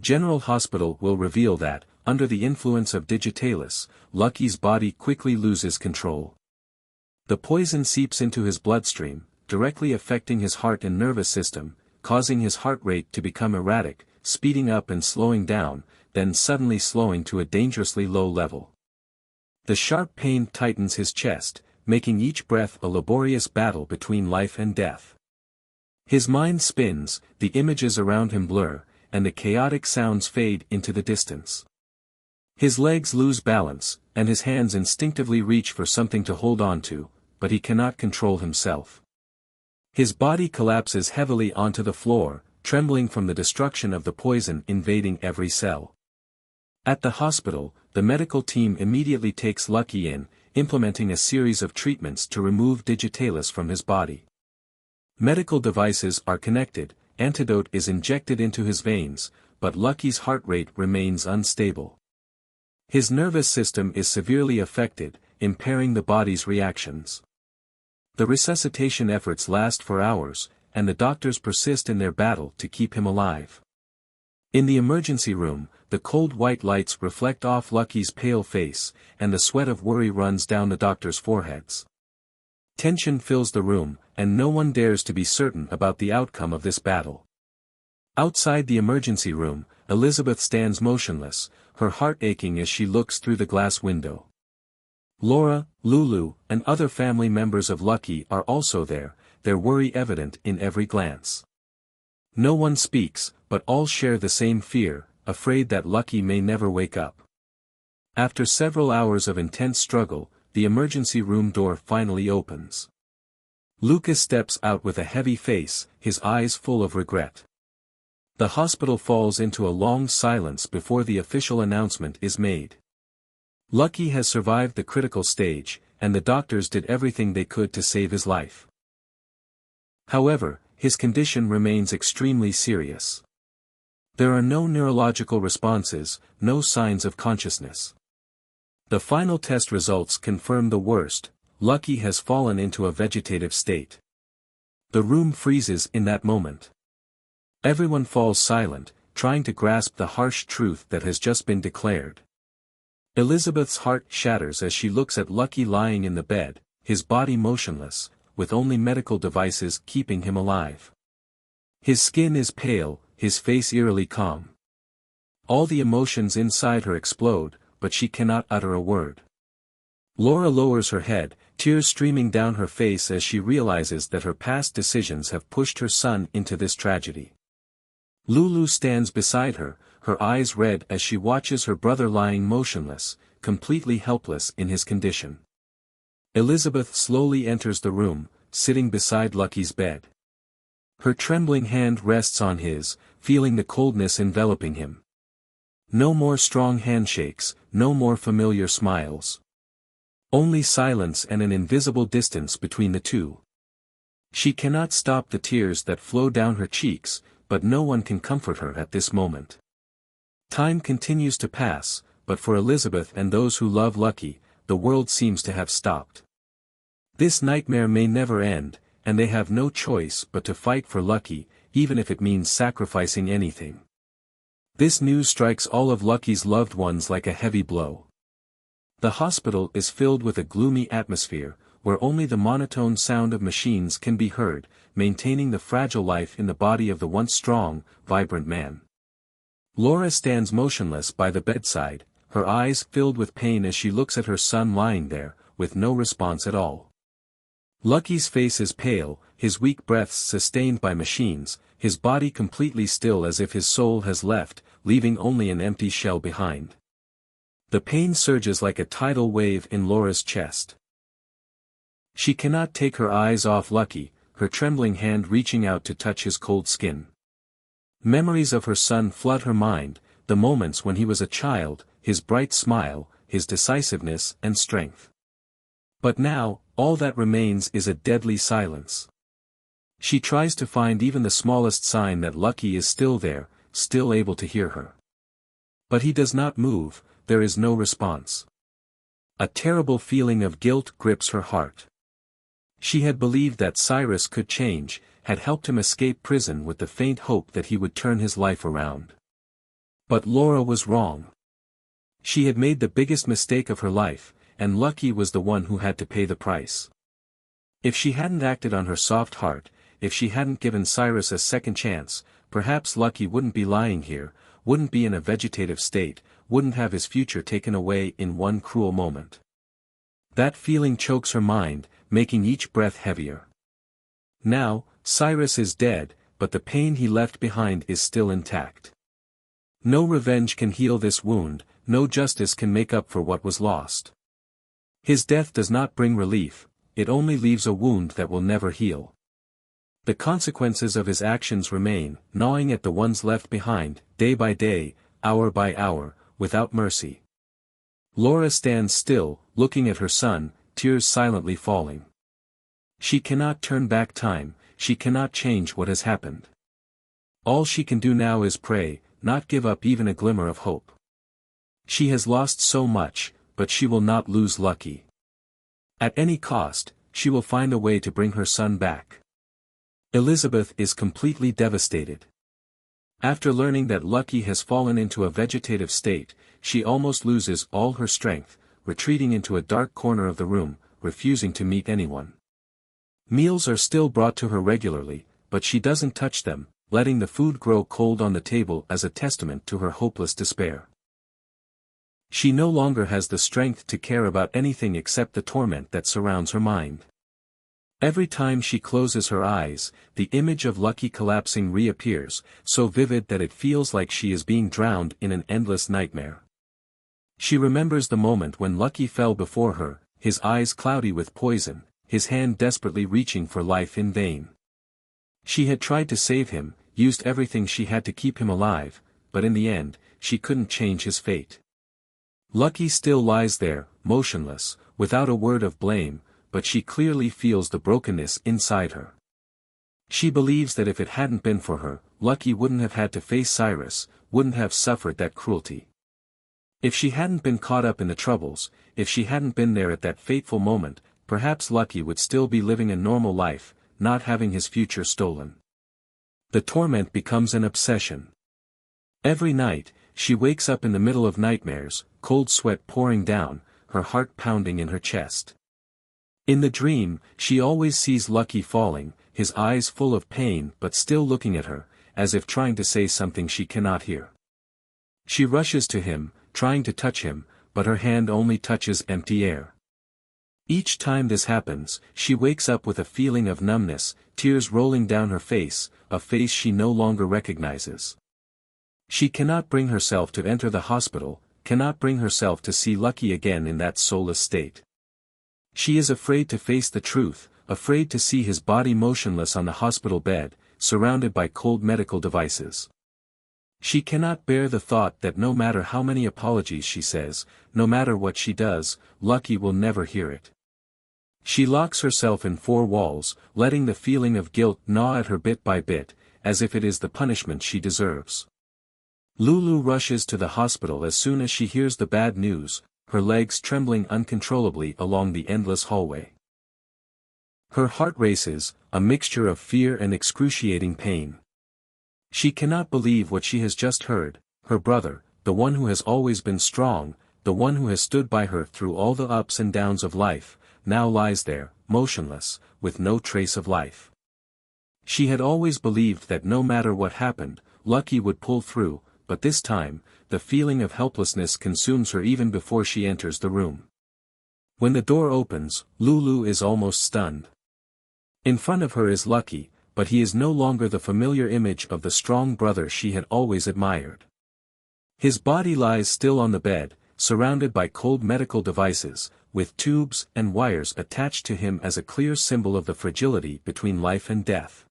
General Hospital will reveal that, under the influence of Vegetative, Lucky's body quickly loses control. The poison seeps into his bloodstream, directly affecting his heart and nervous system, causing his heart rate to become erratic, speeding up and slowing down, then suddenly slowing to a dangerously low level. The sharp pain tightens his chest, making each breath a laborious battle between life and death. His mind spins, the images around him blur, and the chaotic sounds fade into the distance. His legs lose balance, and his hands instinctively reach for something to hold on to, but he cannot control himself. His body collapses heavily onto the floor, trembling from the destruction of the poison invading every cell. At the hospital, the medical team immediately takes Lucky in, implementing a series of treatments to remove Vegetative from his body. Medical devices are connected, antidote is injected into his veins, but Lucky's heart rate remains unstable. His nervous system is severely affected, impairing the body's reactions. The resuscitation efforts last for hours, and the doctors persist in their battle to keep him alive. In the emergency room, the cold white lights reflect off Lucky's pale face, and the sweat of worry runs down the doctors' foreheads. Tension fills the room, and no one dares to be certain about the outcome of this battle. Outside the emergency room, Elizabeth stands motionless, her heart aching as she looks through the glass window. Laura, Lulu, and other family members of Lucky are also there, their worry evident in every glance. No one speaks, but all share the same fear, afraid that Lucky may never wake up. After several hours of intense struggle, the emergency room door finally opens. Lucas steps out with a heavy face, his eyes full of regret. The hospital falls into a long silence before the official announcement is made. Lucky has survived the critical stage, and the doctors did everything they could to save his life. However, his condition remains extremely serious. There are no neurological responses, no signs of consciousness. The final test results confirm the worst: Lucky has fallen into a vegetative state. The room freezes in that moment. Everyone falls silent, trying to grasp the harsh truth that has just been declared. Elizabeth's heart shatters as she looks at Lucky lying in the bed, his body motionless, with only medical devices keeping him alive. His skin is pale, his face eerily calm. All the emotions inside her explode, but she cannot utter a word. Laura lowers her head, tears streaming down her face as she realizes that her past decisions have pushed her son into this tragedy. Lulu stands beside her, her eyes red as she watches her brother lying motionless, completely helpless in his condition. Elizabeth slowly enters the room, sitting beside Lucky's bed. Her trembling hand rests on his, feeling the coldness enveloping him. No more strong handshakes, no more familiar smiles. Only silence and an invisible distance between the two. She cannot stop the tears that flow down her cheeks, but no one can comfort her at this moment. Time continues to pass, but for Elizabeth and those who love Lucky, the world seems to have stopped. This nightmare may never end, and they have no choice but to fight for Lucky, even if it means sacrificing anything. This news strikes all of Lucky's loved ones like a heavy blow. The hospital is filled with a gloomy atmosphere, where only the monotone sound of machines can be heard, maintaining the fragile life in the body of the once strong, vibrant man. Laura stands motionless by the bedside, her eyes filled with pain as she looks at her son lying there, with no response at all. Lucky's face is pale, his weak breaths sustained by machines, his body completely still as if his soul has left, leaving only an empty shell behind. The pain surges like a tidal wave in Laura's chest. She cannot take her eyes off Lucky, her trembling hand reaching out to touch his cold skin. Memories of her son flood her mind, the moments when he was a child, his bright smile, his decisiveness and strength. But now, all that remains is a deadly silence. She tries to find even the smallest sign that Lucky is still there, still able to hear her. But he does not move, there is no response. A terrible feeling of guilt grips her heart. She had believed that Cyrus could change, had helped him escape prison with the faint hope that he would turn his life around. But Laura was wrong. She had made the biggest mistake of her life, and Lucky was the one who had to pay the price. If she hadn't acted on her soft heart, if she hadn't given Cyrus a second chance, perhaps Lucky wouldn't be lying here, wouldn't be in a vegetative state, wouldn't have his future taken away in one cruel moment. That feeling chokes her mind, making each breath heavier. Now, Cyrus is dead, but the pain he left behind is still intact. No revenge can heal this wound, no justice can make up for what was lost. His death does not bring relief, it only leaves a wound that will never heal. The consequences of his actions remain, gnawing at the ones left behind, day by day, hour by hour, without mercy. Laura stands still, looking at her son, tears silently falling. She cannot turn back time, she cannot change what has happened. All she can do now is pray, not give up even a glimmer of hope. She has lost so much, but she will not lose Lucky. At any cost, she will find a way to bring her son back. Elizabeth is completely devastated. After learning that Lucky has fallen into a vegetative state, she almost loses all her strength, retreating into a dark corner of the room, refusing to meet anyone. Meals are still brought to her regularly, but she doesn't touch them, letting the food grow cold on the table as a testament to her hopeless despair. She no longer has the strength to care about anything except the torment that surrounds her mind. Every time she closes her eyes, the image of Lucky collapsing reappears, so vivid that it feels like she is being drowned in an endless nightmare. She remembers the moment when Lucky fell before her, his eyes cloudy with poison, his hand desperately reaching for life in vain. She had tried to save him, used everything she had to keep him alive, but in the end, she couldn't change his fate. Lucky still lies there, motionless, without a word of blame, but she clearly feels the brokenness inside her. She believes that if it hadn't been for her, Lucky wouldn't have had to face Cyrus, wouldn't have suffered that cruelty. If she hadn't been caught up in the troubles, if she hadn't been there at that fateful moment, perhaps Lucky would still be living a normal life, not having his future stolen. The torment becomes an obsession. Every night, she wakes up in the middle of nightmares, cold sweat pouring down, her heart pounding in her chest. In the dream, she always sees Lucky falling, his eyes full of pain but still looking at her, as if trying to say something she cannot hear. She rushes to him, trying to touch him, but her hand only touches empty air. Each time this happens, she wakes up with a feeling of numbness, tears rolling down her face, a face she no longer recognizes. She cannot bring herself to enter the hospital, cannot bring herself to see Lucky again in that soulless state. She is afraid to face the truth, afraid to see his body motionless on the hospital bed, surrounded by cold medical devices. She cannot bear the thought that no matter how many apologies she says, no matter what she does, Lucky will never hear it. She locks herself in four walls, letting the feeling of guilt gnaw at her bit by bit, as if it is the punishment she deserves. Lulu rushes to the hospital as soon as she hears the bad news, her legs trembling uncontrollably along the endless hallway. Her heart races, a mixture of fear and excruciating pain. She cannot believe what she has just heard. Her brother, the one who has always been strong, the one who has stood by her through all the ups and downs of life, now lies there, motionless, with no trace of life. She had always believed that no matter what happened, Lucky would pull through, but this time, the feeling of helplessness consumes her even before she enters the room. When the door opens, Lulu is almost stunned. In front of her is Lucky, but he is no longer the familiar image of the strong brother she had always admired. His body lies still on the bed, surrounded by cold medical devices, with tubes and wires attached to him as a clear symbol of the fragility between life and death.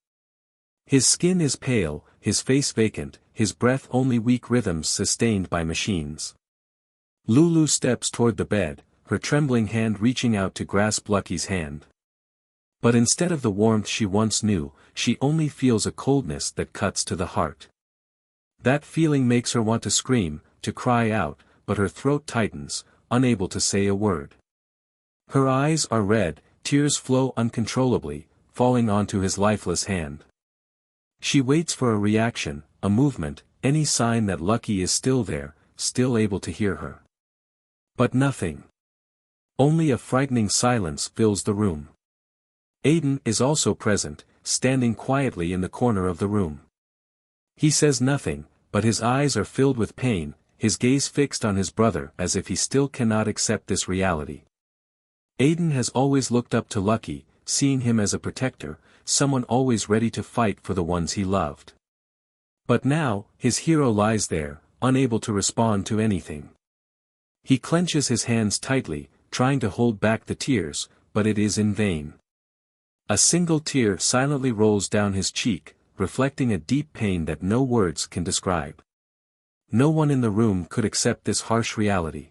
His skin is pale, his face vacant, his breath only weak rhythms sustained by machines. Lulu steps toward the bed, her trembling hand reaching out to grasp Lucky's hand. But instead of the warmth she once knew, she only feels a coldness that cuts to the heart. That feeling makes her want to scream, to cry out, but her throat tightens, unable to say a word. Her eyes are red, tears flow uncontrollably, falling onto his lifeless hand. She waits for a reaction, a movement, any sign that Lucky is still there, still able to hear her. But nothing. Only a frightening silence fills the room. Aiden is also present, standing quietly in the corner of the room. He says nothing, but his eyes are filled with pain, his gaze fixed on his brother as if he still cannot accept this reality. Aiden has always looked up to Lucky, seeing him as a protector, someone always ready to fight for the ones he loved. But now, his hero lies there, unable to respond to anything. He clenches his hands tightly, trying to hold back the tears, but it is in vain. A single tear silently rolls down his cheek, reflecting a deep pain that no words can describe. No one in the room could accept this harsh reality.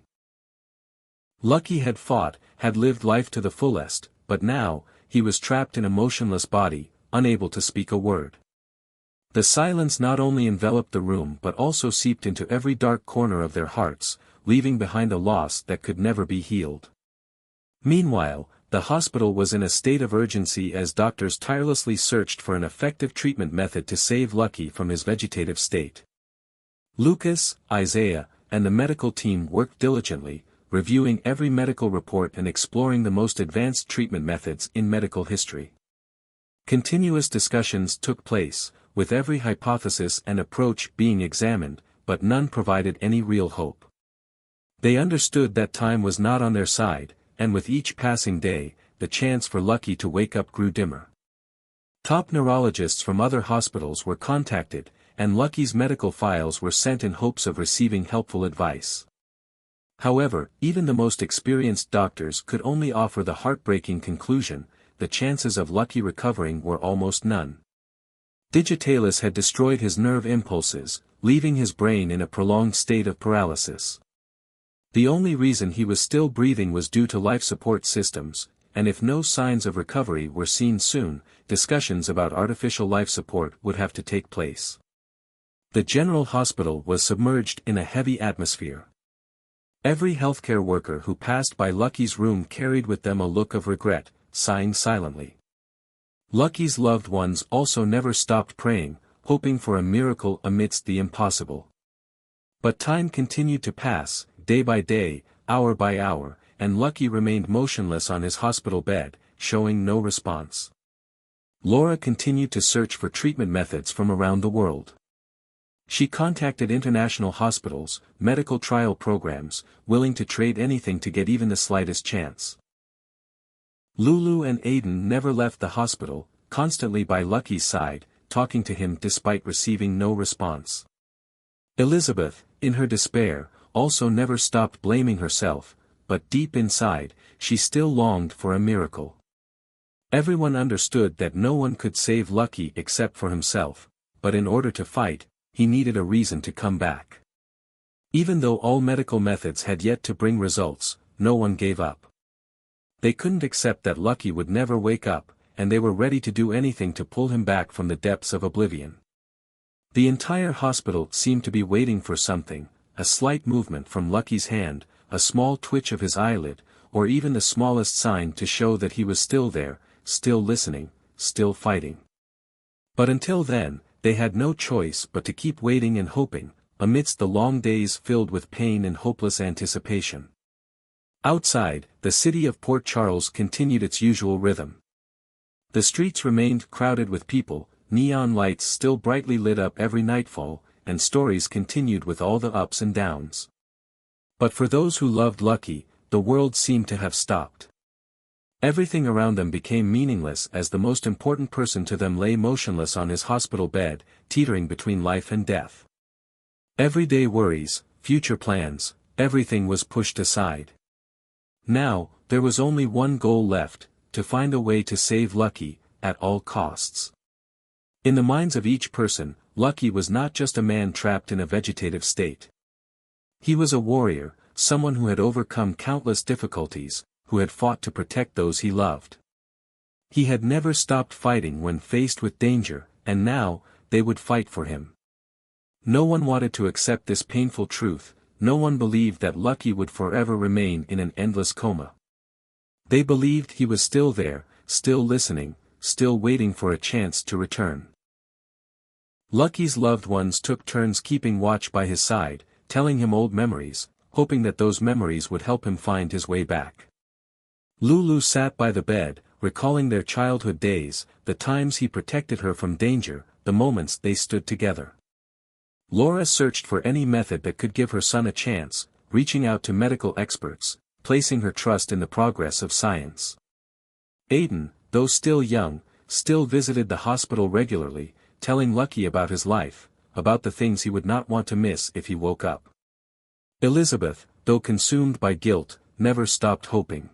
Lucky had fought, had lived life to the fullest, but now, he was trapped in a motionless body, unable to speak a word. The silence not only enveloped the room but also seeped into every dark corner of their hearts, leaving behind a loss that could never be healed. Meanwhile, the hospital was in a state of urgency as doctors tirelessly searched for an effective treatment method to save Lucky from his vegetative state. Lucas, Isaiah, and the medical team worked diligently, reviewing every medical report and exploring the most advanced treatment methods in medical history. Continuous discussions took place, with every hypothesis and approach being examined, but none provided any real hope. They understood that time was not on their side, and with each passing day, the chance for Lucky to wake up grew dimmer. Top neurologists from other hospitals were contacted, and Lucky's medical files were sent in hopes of receiving helpful advice. However, even the most experienced doctors could only offer the heartbreaking conclusion: the chances of Lucky recovering were almost none. Digitalis had destroyed his nerve impulses, leaving his brain in a prolonged state of paralysis. The only reason he was still breathing was due to life support systems, and if no signs of recovery were seen soon, discussions about artificial life support would have to take place. The general hospital was submerged in a heavy atmosphere. Every healthcare worker who passed by Lucky's room carried with them a look of regret, sighing silently. Lucky's loved ones also never stopped praying, hoping for a miracle amidst the impossible. But time continued to pass, day by day, hour by hour, and Lucky remained motionless on his hospital bed, showing no response. Laura continued to search for treatment methods from around the world. She contacted international hospitals, medical trial programs, willing to trade anything to get even the slightest chance. Lulu and Aiden never left the hospital, constantly by Lucky's side, talking to him despite receiving no response. Elizabeth, in her despair, also never stopped blaming herself, but deep inside, she still longed for a miracle. Everyone understood that no one could save Lucky except for himself, but in order to fight, he needed a reason to come back. Even though all medical methods had yet to bring results, no one gave up. They couldn't accept that Lucky would never wake up, and they were ready to do anything to pull him back from the depths of oblivion. The entire hospital seemed to be waiting for something, a slight movement from Lucky's hand, a small twitch of his eyelid, or even the smallest sign to show that he was still there, still listening, still fighting. But until then, they had no choice but to keep waiting and hoping, amidst the long days filled with pain and hopeless anticipation. Outside, the city of Port Charles continued its usual rhythm. The streets remained crowded with people, neon lights still brightly lit up every nightfall, and stories continued with all the ups and downs. But for those who loved Lucky, the world seemed to have stopped. Everything around them became meaningless as the most important person to them lay motionless on his hospital bed, teetering between life and death. Everyday worries, future plans, everything was pushed aside. Now, there was only one goal left: to find a way to save Lucky, at all costs. In the minds of each person, Lucky was not just a man trapped in a vegetative state. He was a warrior, someone who had overcome countless difficulties, who had fought to protect those he loved. He had never stopped fighting when faced with danger, and now, they would fight for him. No one wanted to accept this painful truth, no one believed that Lucky would forever remain in an endless coma. They believed he was still there, still listening, still waiting for a chance to return. Lucky's loved ones took turns keeping watch by his side, telling him old memories, hoping that those memories would help him find his way back. Lulu sat by the bed, recalling their childhood days, the times he protected her from danger, the moments they stood together. Laura searched for any method that could give her son a chance, reaching out to medical experts, placing her trust in the progress of science. Aiden, though still young, still visited the hospital regularly, telling Lucky about his life, about the things he would not want to miss if he woke up. Elizabeth, though consumed by guilt, never stopped hoping.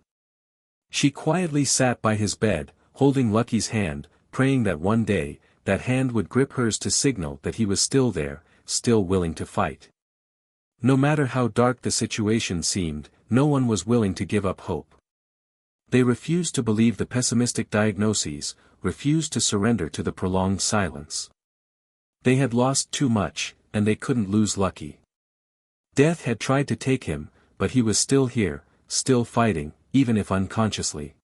She quietly sat by his bed, holding Lucky's hand, praying that one day, that hand would grip hers to signal that he was still there, still willing to fight. No matter how dark the situation seemed, no one was willing to give up hope. They refused to believe the pessimistic diagnoses, refused to surrender to the prolonged silence. They had lost too much, and they couldn't lose Lucky. Death had tried to take him, but he was still here, still fighting, even if unconsciously.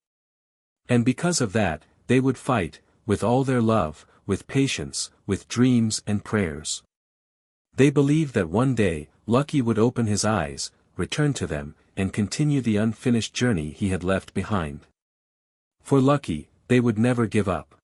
And because of that, they would fight, with all their love, with patience, with dreams and prayers. They believed that one day, Lucky would open his eyes, return to them, and continue the unfinished journey he had left behind. For Lucky, they would never give up.